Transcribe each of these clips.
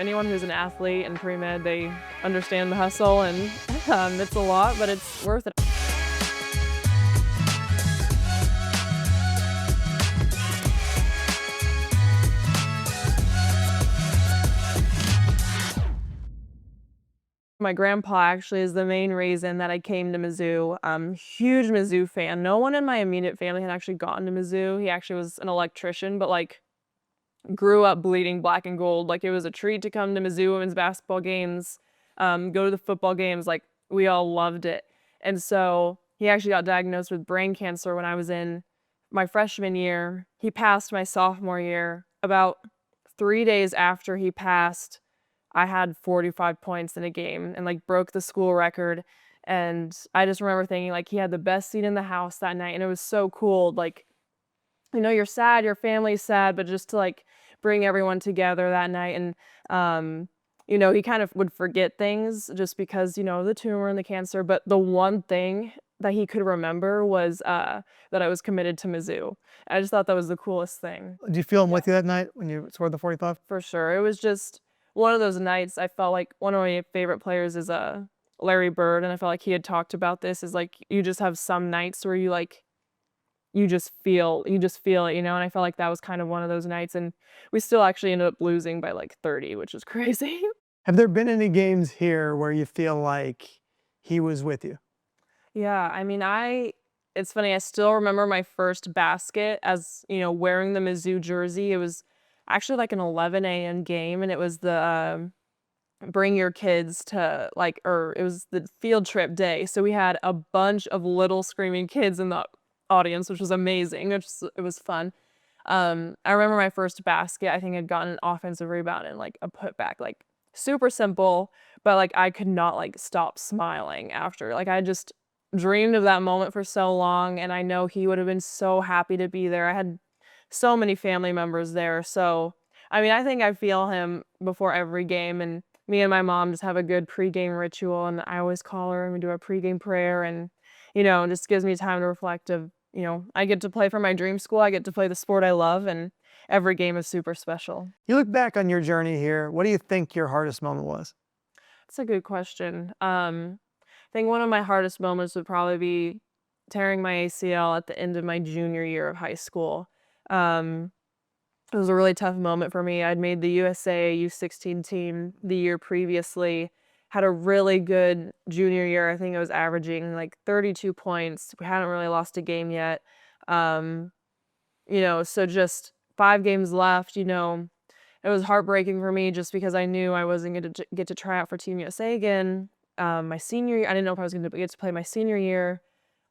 anyone who's an athlete and pre-med, they understand the hustle, and it's a lot, but it's worth it. My grandpa actually is the main reason that I came to Mizzou. Huge Mizzou fan. No one in my immediate family had actually gone to Mizzou. He actually was an electrician, but like grew up bleeding black and gold. Like it was a treat to come to Mizzou women's basketball games, go to the football games. Like we all loved it. And so he actually got diagnosed with brain cancer when I was in my freshman year. He passed my sophomore year. About 3 days after he passed, I had 45 points in a game and like broke the school record. And I just remember thinking like he had the best seat in the house that night. And it was so cool. Like, you know, you're sad, your family's sad, but just to like bring everyone together that night. And, you know, he kind of would forget things just because, you know, the tumor and the cancer. But the one thing that he could remember was that I was committed to Mizzou. I just thought that was the coolest thing. Did you feel him with you that night when you scored the 45? For sure. It was just one of those nights. I felt like one of my favorite players is Larry Bird, and I felt like he had talked about this, is like you just have some nights where you just feel it, you know, and I felt like that was kind of one of those nights, and we still actually ended up losing by like 30, which is crazy. Have there been any games here where you feel like he was with you? Yeah, I mean, it's funny, I still remember my first basket as, you know, wearing the Mizzou jersey. It was actually like an 11 a.m. game, and it was the bring your kids to like, or it was the field trip day. So we had a bunch of little screaming kids in the audience, which was amazing. It was fun. I remember my first basket, I think I'd gotten an offensive rebound and like a putback, like super simple, but like I could not like stop smiling after. Like I just dreamed of that moment for so long, and I know he would have been so happy to be there. I had so many family members there. So, I mean, I think I feel him before every game, and me and my mom just have a good pregame ritual, and I always call her and we do a pregame prayer, and, you know, it just gives me time to reflect of, you know, I get to play for my dream school. I get to play the sport I love, and every game is super special. You look back on your journey here, what do you think your hardest moment was? That's a good question. I think one of my hardest moments would probably be tearing my ACL at the end of my junior year of high school. Um, it was a really tough moment for me. I'd made the USA U16 team the year previously, had a really good junior year. I think I was averaging like 32 points. We hadn't really lost a game yet. Um, you know, so just 5 games left, you know, it was heartbreaking for me just because I knew I wasn't going to get to try out for Team USA again. My senior year, I didn't know if I was going to get to play my senior year.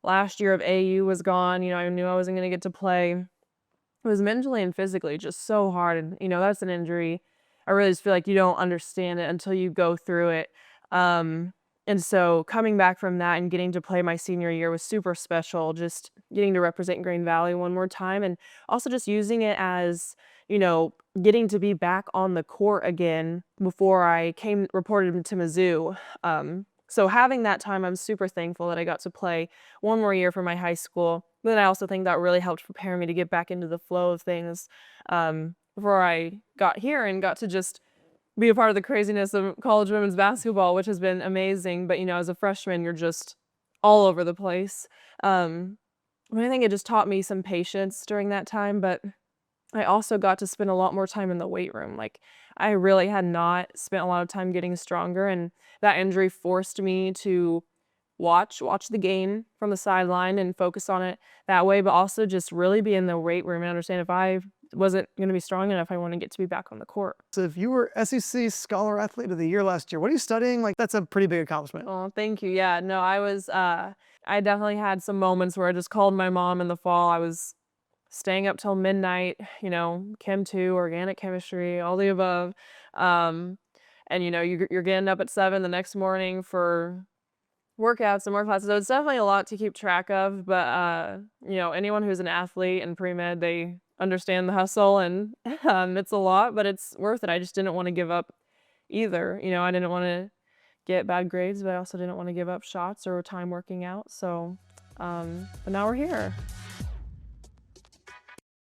Last year of AU was gone. You know, I knew I wasn't going to get to play. It was mentally and physically just so hard. And, you know, that's an injury. I really just feel like you don't understand it until you go through it. And so coming back from that and getting to play my senior year was super special. Just getting to represent Green Valley one more time, and also just using it as, you know, getting to be back on the court again before I reported to Mizzou. So having that time, I'm super thankful that I got to play one more year for my high school. But then I also think that really helped prepare me to get back into the flow of things before I got here and got to just be a part of the craziness of college women's basketball, which has been amazing. But, you know, as a freshman, you're just all over the place. I think it just taught me some patience during that time, but I also got to spend a lot more time in the weight room. Like, I really had not spent a lot of time getting stronger, and that injury forced me to watch the game from the sideline and focus on it that way, but also just really be in the weight room and understand if I wasn't going to be strong enough, I want to get to be back on the court. So if you were SEC Scholar Athlete of the Year last year, what are you studying? Like, that's a pretty big accomplishment. Oh, thank you. Yeah, no, I definitely had some moments where I just called my mom in the fall. I was staying up till midnight, you know, Chem 2, organic chemistry, all the above. And, you know, you're getting up at 7 the next morning for workouts and more classes. So it's definitely a lot to keep track of. But, you know, anyone who's an athlete and pre-med, they understand the hustle, and it's a lot, but it's worth it. I just didn't want to give up either. You know, I didn't want to get bad grades, but I also didn't want to give up shots or time working out. So, but now we're here.